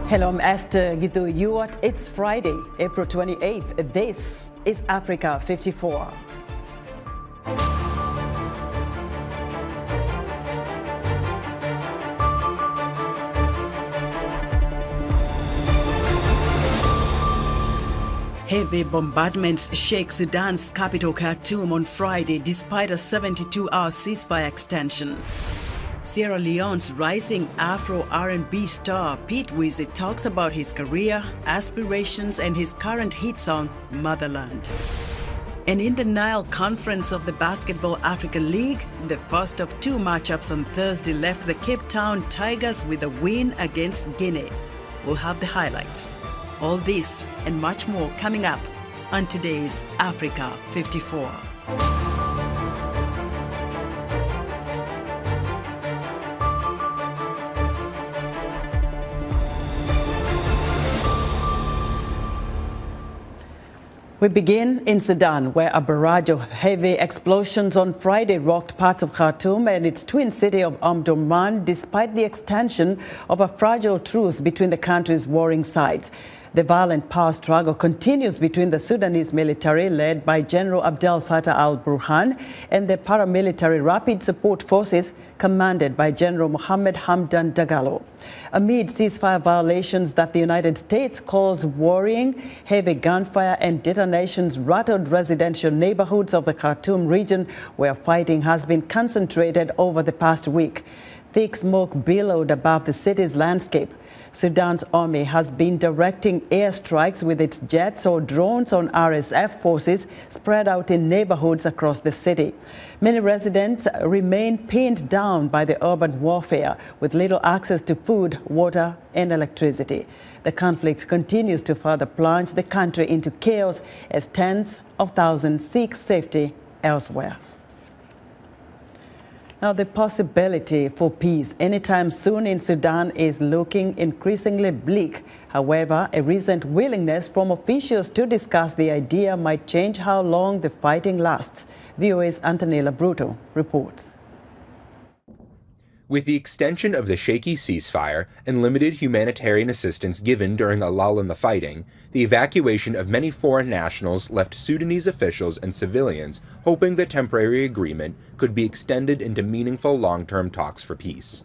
Hello, I'm Esther Gitu Yuat. It's Friday, April 28th. This is Africa 54. Heavy bombardments shake Sudan's capital Khartoum on Friday despite a 72-hour ceasefire extension. Sierra Leone's rising Afro R&B star Pitwizzy talks about his career, aspirations, and his current hit song, Motherland. And in the Nile Conference of the Basketball African League, the first of two matchups on Thursday left the Cape Town Tigers with a win against Guinea. We'll have the highlights. All this and much more coming up on today's Africa 54. We begin in Sudan, where a barrage of heavy explosions on Friday rocked parts of Khartoum and its twin city of Omdurman, despite the extension of a fragile truce between the country's warring sides. The violent power struggle continues between the Sudanese military, led by General Abdel Fattah al-Burhan, and the paramilitary Rapid Support Forces, commanded by General Mohammed Hamdan Dagalo. Amid ceasefire violations that the United States calls worrying, heavy gunfire and detonations rattled residential neighborhoods of the Khartoum region, where fighting has been concentrated over the past week. Thick smoke billowed above the city's landscape. Sudan's army has been directing airstrikes with its jets or drones on RSF forces spread out in neighborhoods across the city. Many residents remain pinned down by the urban warfare, with little access to food, water, and electricity. The conflict continues to further plunge the country into chaos as tens of thousands seek safety elsewhere. Now, the possibility for peace anytime soon in Sudan is looking increasingly bleak. However, a recent willingness from officials to discuss the idea might change how long the fighting lasts. VOA's Antonella Bruto reports. With the extension of the shaky ceasefire and limited humanitarian assistance given during a lull in the fighting, the evacuation of many foreign nationals left Sudanese officials and civilians hoping the temporary agreement could be extended into meaningful long-term talks for peace.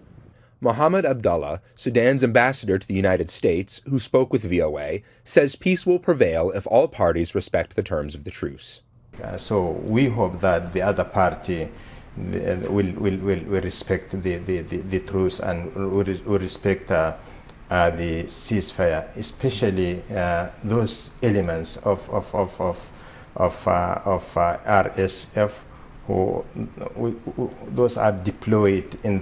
Mohammed Abdullah, Sudan's ambassador to the United States, who spoke with VOA, says peace will prevail if all parties respect the terms of the truce. So we hope that the other party will respect the truce and will respect the ceasefire, especially those elements of RSF who those are deployed in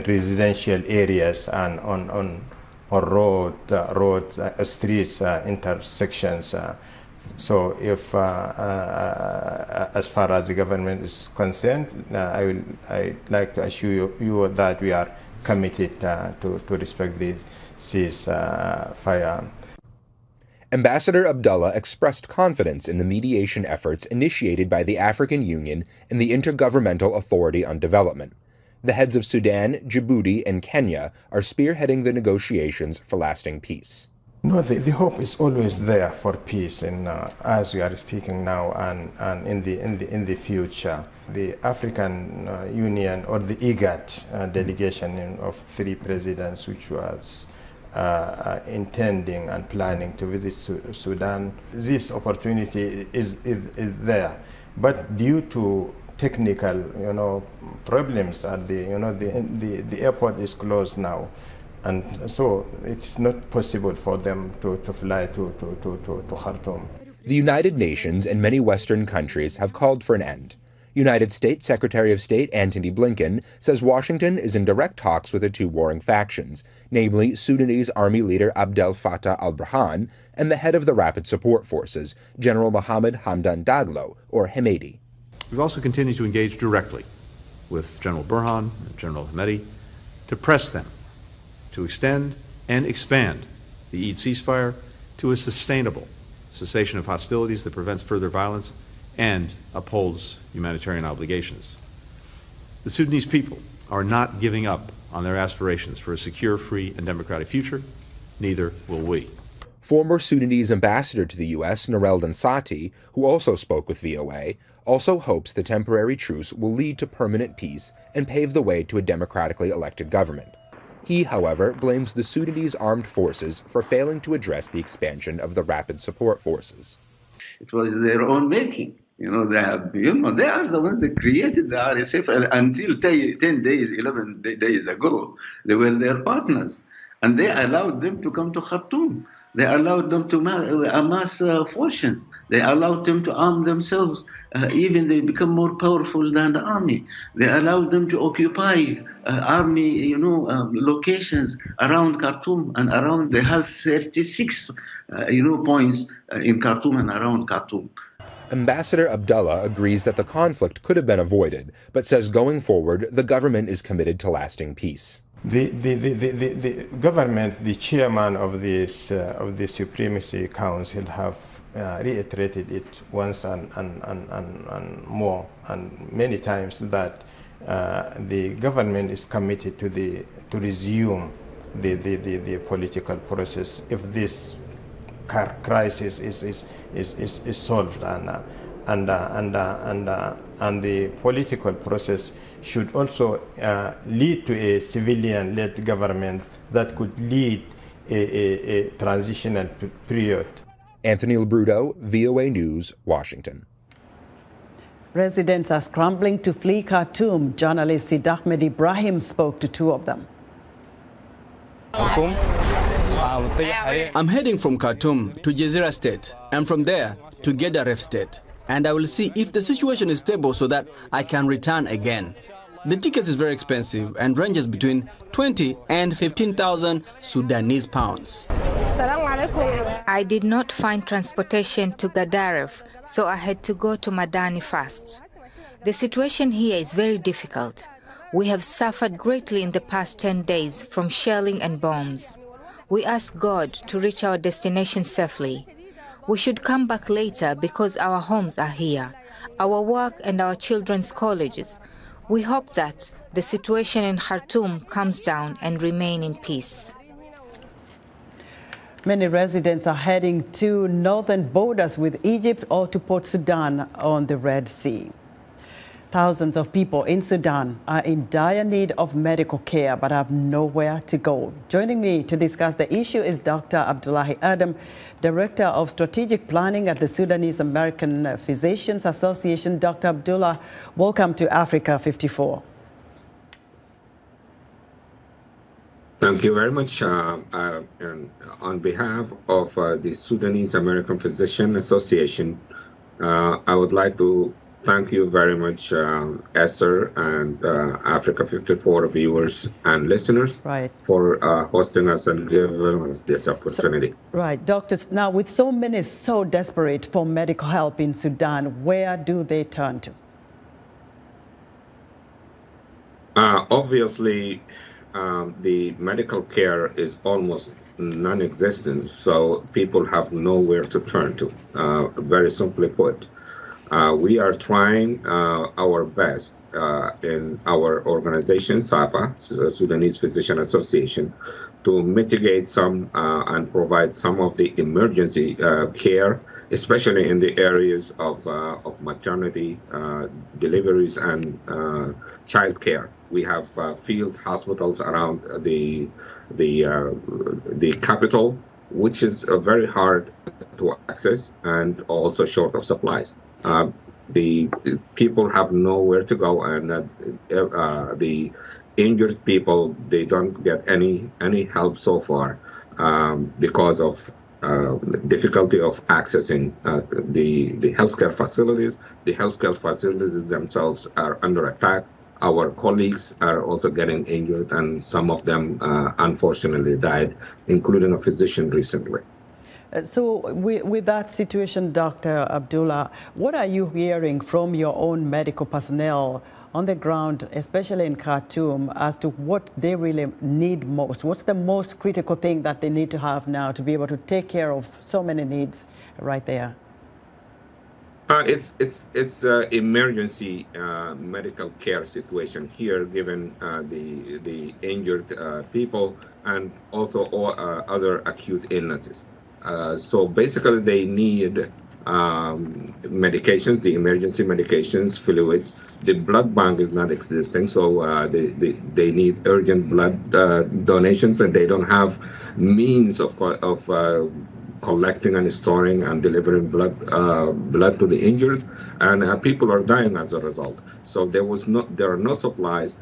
residential areas and on roads, streets, intersections. So if, as far as the government is concerned, I'd like to assure you that we are committed to respect the ceasefire. Ambassador Abdullah expressed confidence in the mediation efforts initiated by the African Union and the Intergovernmental Authority on Development. The heads of Sudan, Djibouti, and Kenya are spearheading the negotiations for lasting peace. No, the hope is always there for peace, and as we are speaking now, and in the future, the African Union or the IGAD delegation of 3 presidents, which was intending and planning to visit Sudan, this opportunity is there, but due to technical, problems at the airport is closed now. And so it's not possible for them to fly to Khartoum. The United Nations and many Western countries have called for an end. United States Secretary of State Antony Blinken says Washington is in direct talks with the two warring factions, namely Sudanese Army leader Abdel Fattah al-Burhan and the head of the Rapid Support Forces, General Mohammed Hamdan Dagalo, or Hemedi. We've also continued to engage directly with General Burhan and General Hemedi to press them to extend and expand the Eid ceasefire to a sustainable cessation of hostilities that prevents further violence and upholds humanitarian obligations. The Sudanese people are not giving up on their aspirations for a secure, free, and democratic future, neither will we. Former Sudanese ambassador to the U.S., Narel Sati, who also spoke with VOA, also hopes the temporary truce will lead to permanent peace and pave the way to a democratically elected government. He, however, blames the Sudanese armed forces for failing to address the expansion of the rapid support forces. It was their own making. They are the ones that created the RSF until 10 days, 11 days ago. They were their partners. And they allowed them to come to Khartoum. They allowed them to amass fortunes. They allowed them to arm themselves. Even they become more powerful than the army. They allowed them to occupy army, locations around Khartoum and around. They have 36, points in Khartoum and around Khartoum. Ambassador Abdullah agrees that the conflict could have been avoided, but says going forward, the government is committed to lasting peace. The government, the chairman of this Supremacy Council, have reiterated it once and more and many times that the government is committed to resume the political process if this crisis is solved, and the political process should also lead to a civilian-led government that could lead a transitional period. Anthony Labruto, VOA News, Washington. Residents are scrambling to flee Khartoum. Journalist Sid Ahmed Ibrahim spoke to two of them. I'm heading from Khartoum to Jazira State and from there to Gedaref State. And I will see if the situation is stable so that I can return again. The ticket is very expensive and ranges between 20 and 15,000 Sudanese pounds. I did not find transportation to Gedaref, so I had to go to Madani first. The situation here is very difficult. We have suffered greatly in the past 10 days from shelling and bombs. We ask God to reach our destination safely. We should come back later because our homes are here, our work and our children's colleges. We hope that the situation in Khartoum calms down and remain in peace. Many residents are heading to northern borders with Egypt or to Port Sudan on the Red Sea. Thousands of people in Sudan are in dire need of medical care but have nowhere to go. Joining me to discuss the issue is Dr. Abdullahi Adam, Director of Strategic Planning at the Sudanese American Physicians Association. Dr. Abdullah, welcome to Africa 54. Thank you very much. And on behalf of the Sudanese American Physician Association, I would like to thank you very much, Esther, and Africa 54 viewers and listeners for hosting us and giving us this opportunity. Doctors, now with so many so desperate for medical help in Sudan, where do they turn to? Obviously, the medical care is almost non-existent, so people have nowhere to turn to, very simply put. We are trying our best in our organization, SAPA, Sudanese Physician Association, to mitigate some and provide some of the emergency care, especially in the areas of maternity, deliveries, and child care. We have field hospitals around the capital, which is very hard to access and also short of supplies. The people have nowhere to go, and the injured people, they don't get any help so far because of difficulty of accessing the healthcare facilities. The healthcare facilities themselves are under attack. Our colleagues are also getting injured, and some of them unfortunately died, including a physician recently. So with that situation, Dr. Abdullah, what are you hearing from your own medical personnel on the ground, especially in Khartoum, as to what they really need most? What's the most critical thing that they need to have now to be able to take care of so many needs right there? It's an emergency medical care situation here, given the injured people and also all other acute illnesses. So basically, they need medications, the emergency medications, fluids. The blood bank is not existing, so they need urgent blood donations, and they don't have means of collecting and storing and delivering blood to the injured, and people are dying as a result. So there are no supplies.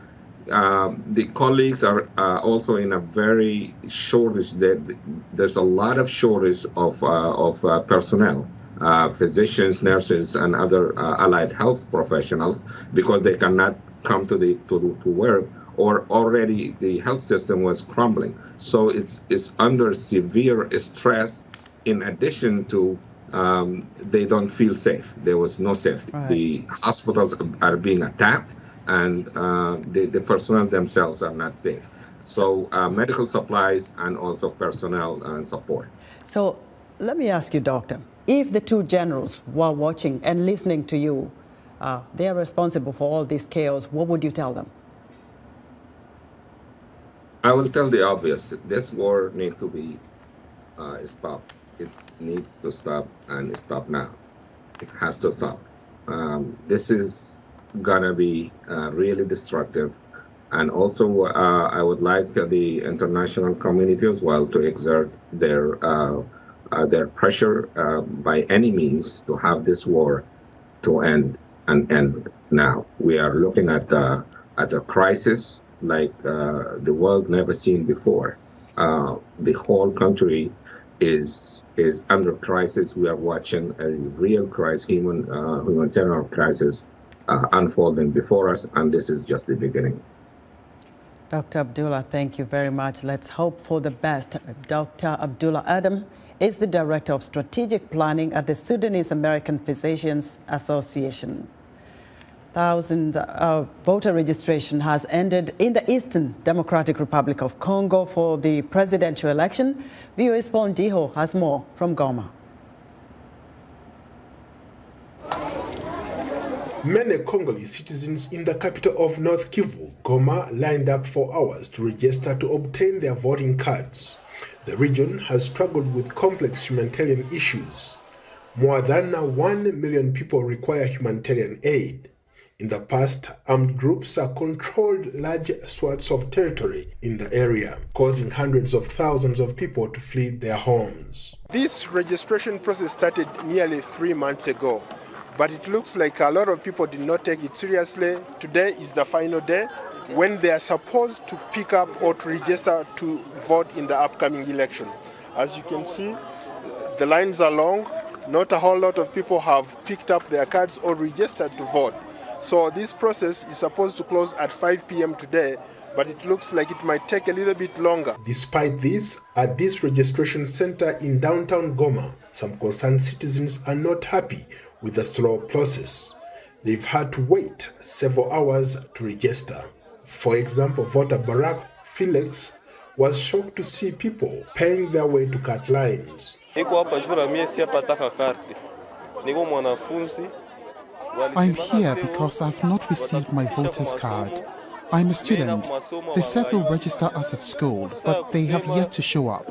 The colleagues are also in a very shortage. There's a lot of shortage of personnel, physicians, nurses, and other allied health professionals, because they cannot come to work, or already the health system was crumbling. So it's under severe stress. In addition to, they don't feel safe. There was no safety. Right. The hospitals are being attacked, and the personnel themselves are not safe. So medical supplies and also personnel and support. So let me ask you, Doctor, if the two generals were watching and listening to you, they are responsible for all this chaos, what would you tell them? I will tell the obvious. This war needs to be stopped. It needs to stop, and stop now. It has to stop. This is gonna be really destructive, and also I would like the international community as well to exert their pressure by any means to have this war to end now. We are looking at a crisis like the world never seen before. The whole country is under crisis. We are watching a real crisis, humanitarian crisis unfolding before us, and this is just the beginning. Dr. Abdullah, thank you very much. Let's hope for the best. Dr. Abdullah Adam is the Director of Strategic Planning at the Sudanese American Physicians Association. Voter registration has ended in the Eastern Democratic Republic of Congo for the presidential election. VOA's Paul Ndiho has more from Goma. Many Congolese citizens in the capital of North Kivu, Goma, lined up for hours to register to obtain their voting cards. The region has struggled with complex humanitarian issues. More than 1 million people require humanitarian aid. In the past, armed groups have controlled large swaths of territory in the area, causing hundreds of thousands of people to flee their homes. This registration process started nearly 3 months ago, but it looks like a lot of people did not take it seriously. Today is the final day when they are supposed to pick up or to register to vote in the upcoming election. As you can see, the lines are long. Not a whole lot of people have picked up their cards or registered to vote. So this process is supposed to close at 5 p.m. today, but it looks like it might take a little bit longer. Despite this, at this registration center in downtown Goma, some concerned citizens are not happy with the slow process. They've had to wait several hours to register. For example, voter Barack Felix was shocked to see people paying their way to cut lines. I'm here because I've not received my voter's card. I'm a student. They said they'll register us at school, but they have yet to show up.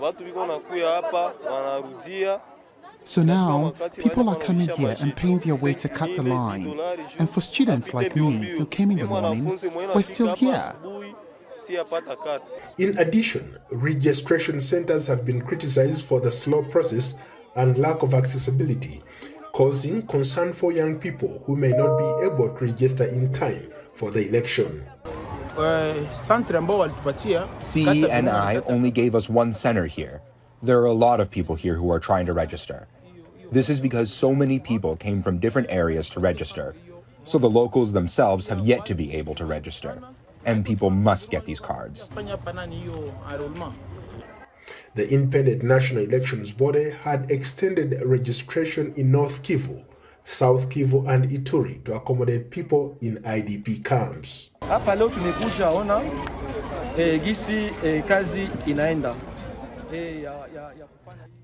So now, people are coming here and paying their way to cut the line. And for students like me, who came in the morning, we're still here. In addition, registration centers have been criticized for the slow process and lack of accessibility, causing concern for young people who may not be able to register in time for the election. CENI only gave us one center here. There are a lot of people here who are trying to register. This is because so many people came from different areas to register, so the locals themselves have yet to be able to register, and people must get these cards. The Independent National Elections Body had extended registration in North Kivu, South Kivu and Ituri to accommodate people in IDP camps.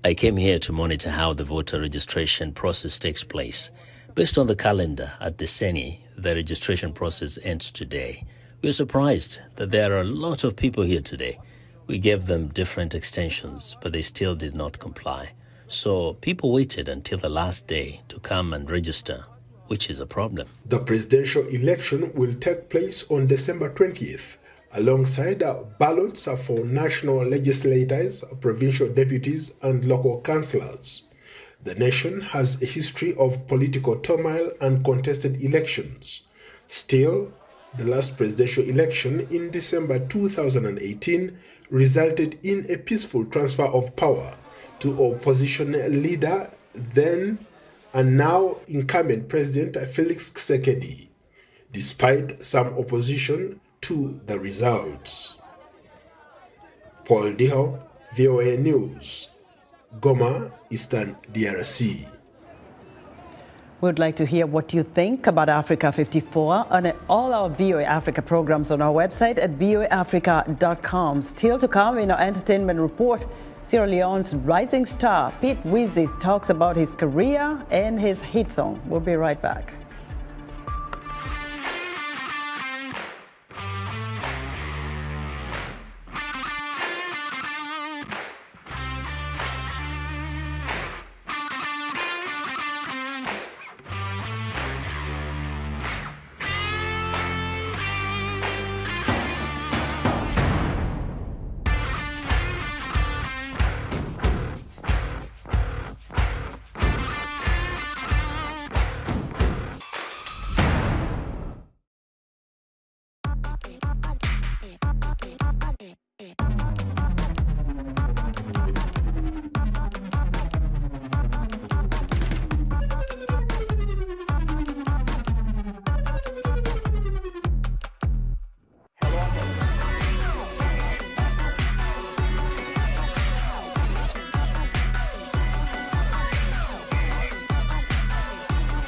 I came here to monitor how the voter registration process takes place, Based on the calendar at the CENI, the registration process ends today. We're surprised that there are a lot of people here today. We gave them different extensions, but they still did not comply. So people waited until the last day to come and register, which is a problem. The presidential election will take place on December 20th, alongside ballots for national legislators, provincial deputies, and local councillors. The nation has a history of political turmoil and contested elections. Still, the last presidential election in December 2018 resulted in a peaceful transfer of power to opposition leader, then and now incumbent President Felix Tshisekedi, despite some opposition to the results. Paul Diho, VOA News, Goma, Eastern DRC. We'd like to hear what you think about Africa 54 and all our VOA Africa programs on our website at voaafrica.com. Still to come in our entertainment report, Sierra Leone's rising star, Pitwizzy, talks about his career and his hit song. We'll be right back.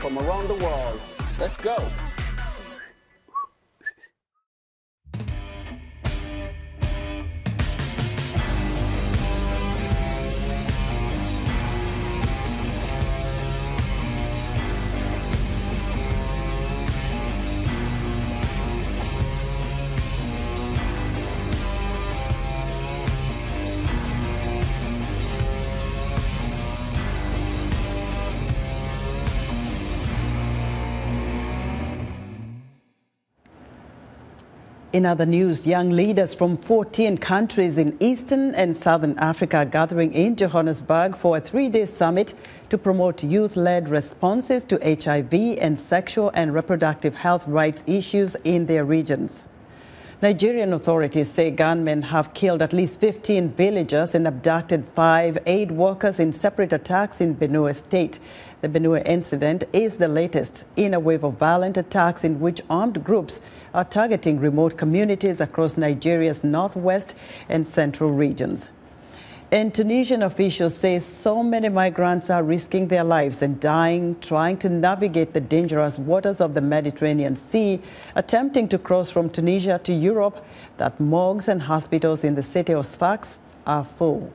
From around the world, let's go. In other news, young leaders from 14 countries in Eastern and Southern Africa are gathering in Johannesburg for a 3-day summit to promote youth-led responses to HIV and sexual and reproductive health rights issues in their regions. Nigerian authorities say gunmen have killed at least 15 villagers and abducted 5 aid workers in separate attacks in Benue State. The Benue incident is the latest in a wave of violent attacks in which armed groups are targeting remote communities across Nigeria's northwest and central regions. And Tunisian officials say so many migrants are risking their lives and dying trying to navigate the dangerous waters of the Mediterranean Sea, attempting to cross from Tunisia to Europe, that morgues and hospitals in the city of Sfax are full.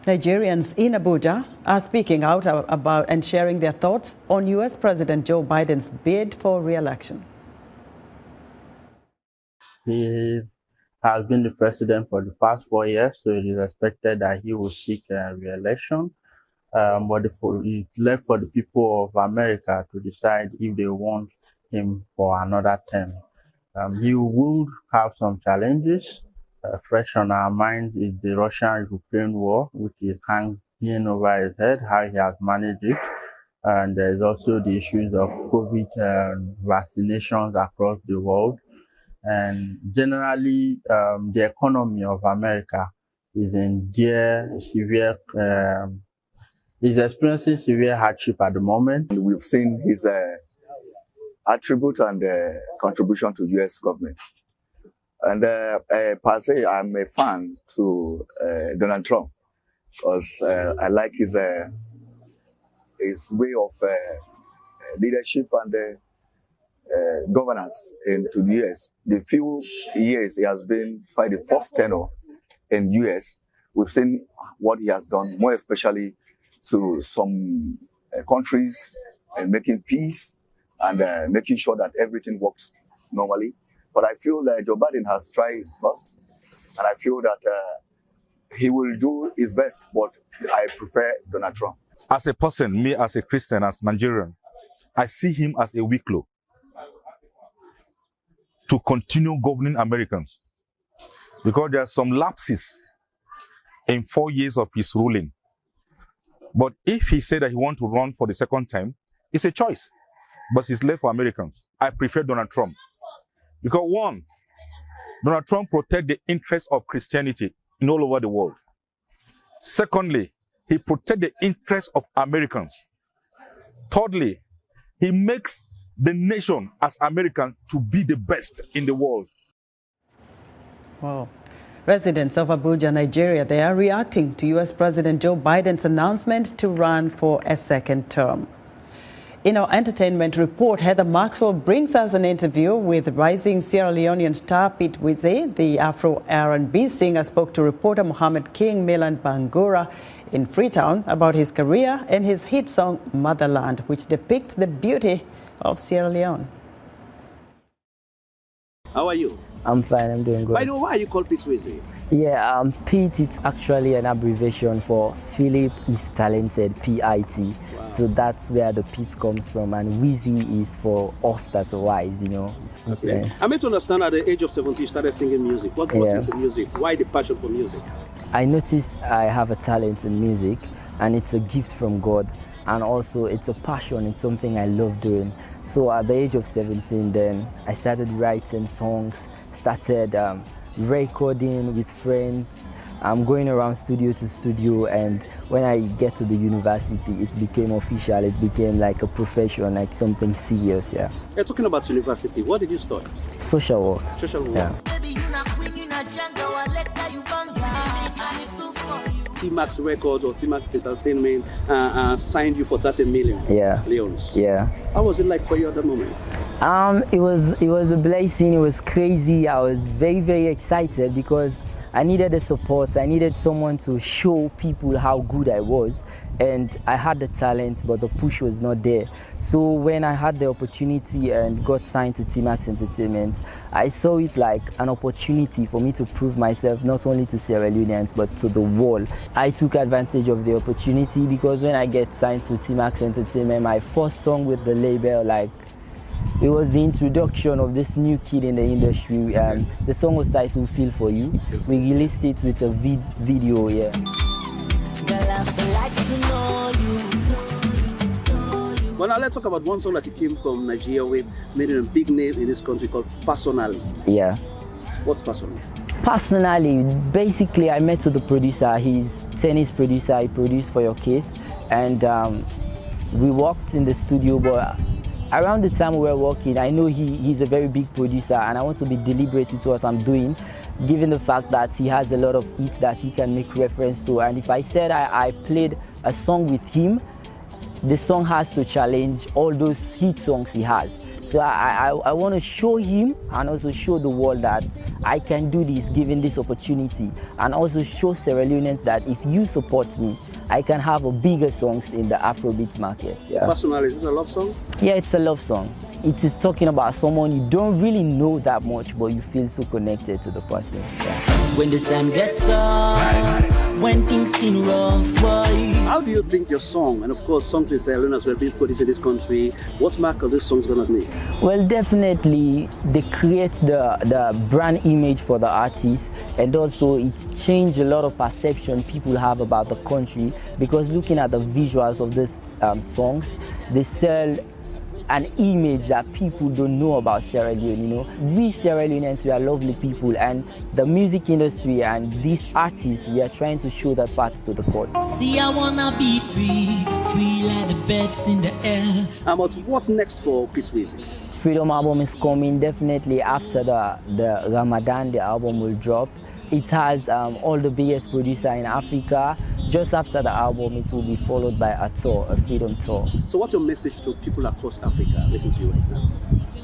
Nigerians in Abuja are speaking out about and sharing their thoughts on U.S. President Joe Biden's bid for re-election. He has been the president for the past 4 years, so it is expected that he will seek re-election. But it's left for the people of America to decide if they want him for another term. He will have some challenges. Fresh on our minds is the Russian-Ukraine war, which is hanging over his head, how he has managed it. And there's also the issues of COVID vaccinations across the world. And generally, the economy of America is in is experiencing severe hardship at the moment. We've seen his attribute and contribution to U.S. government. And per se, I'm a fan to Donald Trump because I like his way of leadership and governance into the U.S. The few years he has been for the first tenure in U.S., we've seen what he has done, more especially to some countries making peace and making sure that everything works normally. But I feel that Joe Biden has tried his best, and I feel that he will do his best, but I prefer Donald Trump. As a person, me as a Christian, as Nigerian, I see him as a weaklo to continue governing Americans, because there are some lapses in 4 years of his ruling. But if he said that he wants to run for the second time, it's a choice, but it's left for Americans. I prefer Donald Trump because, one, Donald Trump protects the interests of Christianity in all over the world. Secondly, he protects the interests of Americans. Thirdly, he makes the nation as American to be the best in the world. Wow. Residents of Abuja, Nigeria, they are reacting to U.S. President Joe Biden's announcement to run for a second term. In our entertainment report, Heather Maxwell brings us an interview with rising Sierra Leonean star Pitwizzy. The Afro R&B singer spoke to reporter Mohammed King Milan Bangura in Freetown about his career and his hit song Motherland, which depicts the beauty of Sierra Leone. How are you? I'm fine, I'm doing good. By the way, why are you called Pitwizzy? Yeah, Pete is actually an abbreviation for Philip is talented, P-I-T. Wow. So that's where the Pete comes from, and Wizzy is for us that's wise, you know. Okay. I meant to understand at the age of 17 you started singing music. What got you into music? Why the passion for music? I noticed I have a talent in music, and it's a gift from God. And also it's a passion, it's something I love doing. So at the age of 17 then, I started writing songs, started recording with friends. I'm going around studio to studio, and when I get to the university, it became official, it became like a profession, like something serious, yeah. You're talking about university, what did you study? Social work. Social work. Yeah. T-Max Records or T-Max Entertainment signed you for 30 million. Yeah. Leones. Yeah. How was it like for you at that moment? It was a blessing. It was crazy. I was very, very excited because I needed the support. I needed someone to show people how good I was. And I had the talent, but the push was not there. So when I had the opportunity and got signed to T-Max Entertainment, I saw it like an opportunity for me to prove myself not only to Sierra Leoneans, but to the world. I took advantage of the opportunity because when I get signed to T-Max Entertainment, my first song with the label, like, it was the introduction of this new kid in the industry. The song was titled Feel For You. We released it with a video, yeah. Well, now let's talk about one song that you came from Nigeria with, made it a big name in this country, called Personally. Yeah. What's Personally? Personally, basically I met with the producer. He's tennis producer. He produced For Your Case, and we worked in the studio, but around the time we were working, I know he's a very big producer, and I want to be deliberate with what I'm doing, given the fact that he has a lot of hits that he can make reference to. And if I said I played a song with him, the song has to challenge all those hit songs he has. So I want to show him and also show the world that I can do this given this opportunity, and also show Sierra Leoneans that if you support me, I can have a bigger songs in the Afrobeat market. Yeah. Personally, is it a love song? Yeah, it's a love song. It is talking about someone you don't really know that much, but you feel so connected to the person. Yeah. When the time gets tough, when things seem rough, boy. How do you think your song, and of course songs in Sierra Leone as well, being produced in this country, what mark are these songs going to make? Well, definitely they create the brand image for the artist, and also it's changed a lot of perception people have about the country, because looking at the visuals of these songs, they sell an image that people don't know about Sierra Leone, you know. We Sierra Leoneans, we are lovely people, and the music industry and these artists, we are trying to show that part to the court. See, I wanna be free, free like the birds in the air. But what next for Pitwizzy? Freedom album is coming definitely after the Ramadan. The album will drop. It has all the biggest producer in Africa. Just after the album, it will be followed by a tour, a freedom tour. So what's your message to people across Africa listening to you right now?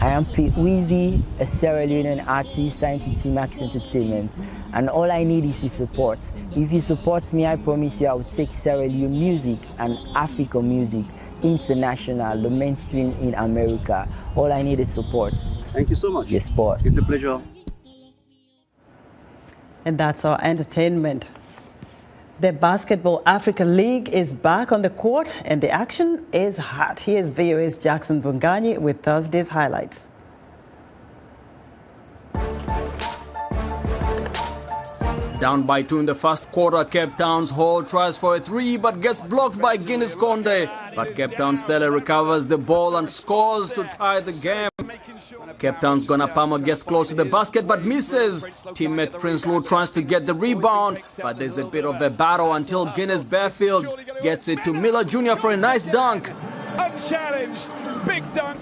I am Pitwizzy, a Sierra Leonean artist signed to T-Max Entertainment, and all I need is your support. If you support me, I promise you I will take Sierra Leone music and African music international, the mainstream in America. All I need is support. Thank you so much. Yes, sport. It's a pleasure. And that's our entertainment. The Basketball Africa League is back on the court and the action is hot. Here's VOA's Jackson Vunganyi with Thursday's highlights. Down by 2 in the first quarter, Cape Town's Hall tries for a 3 but gets blocked by Guinea's Conde. But Cape Town's Sele recovers the ball and scores to tie the game. Cape Town's Gonapama gets close to the basket but misses. Teammate Prince Lou tries to get the rebound, but there's a bit of a battle until Guinea's Bearfield gets it to Miller Jr. for a nice dunk. Unchallenged, big dunk.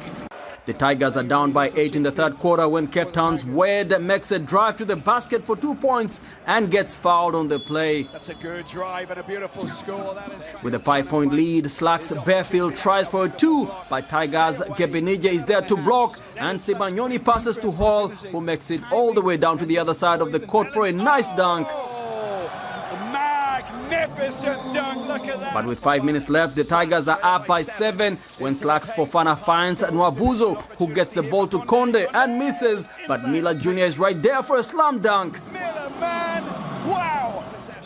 The Tigers are down by 8 in the third quarter when Cape Town's Wade makes a drive to the basket for 2 points and gets fouled on the play. That's a good drive and a beautiful score. That is... With a 5-point lead, Slacks Bearfield tries for a 2, but Tigers Gebenije is there to block, and Sibanyoni passes to Hall, who makes it all the way down to the other side of the court for a nice dunk. Magnificent dunk, look at that. But with 5 minutes left, the Tigers are up by 7 when Slacks Fofana finds Nwabuzo, who gets the ball to Conde and misses, but Miller Jr. is right there for a slam dunk. Miller, man, wow.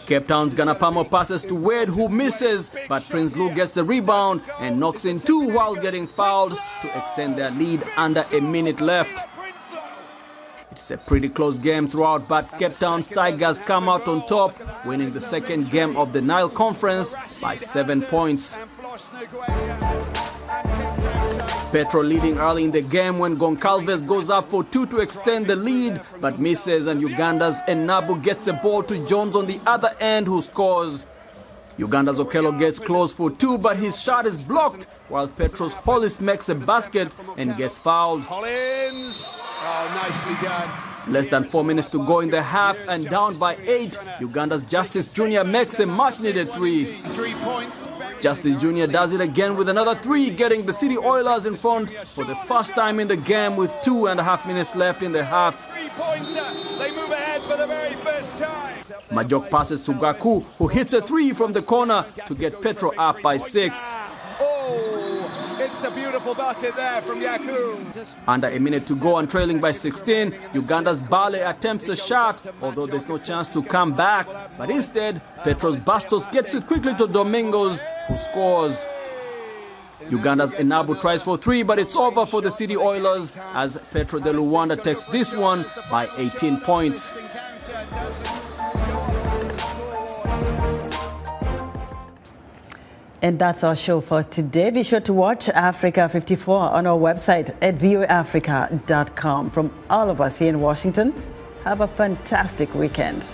Cape Town's Ganapamo passes to Wade, who misses, but Prince Lou gets the rebound and knocks in 2 while getting fouled to extend their lead under a minute left. It's a pretty close game throughout, but Cape Town's Tigers come out on top, winning the second game of the Nile Conference by 7 points. Petro leading early in the game when Goncalves goes up for 2 to extend the lead, but misses, and Uganda's Enabu gets the ball to Jones on the other end, who scores. Uganda's Okello gets close for 2, but his shot is blocked, while Petro's Hollis makes a basket and gets fouled. Collins, oh, nicely done. Less than 4 minutes to go in the half, and down by 8, Uganda's Justice Jr. makes a much-needed 3. 3 points. Justice Jr. does it again with another 3, getting the City Oilers in front for the first time in the game with 2.5 minutes left in the half. 3-pointer, they move ahead for the very first time. Majok passes to Gaku, who hits a 3 from the corner to get Petro up by 6. Oh, it's a beautiful bucket there from Yaku. Under a minute to go and trailing by 16, Uganda's Bale attempts a shot, although there's no chance to come back. But instead, Petro's Bastos gets it quickly to Domingos, who scores. Uganda's Enabu tries for 3, but it's over for the City Oilers as Petro de Luanda takes this one by 18 points. And that's our show for today. Be sure to watch Africa 54 on our website at voaafrica.com. From all of us here in Washington, have a fantastic weekend.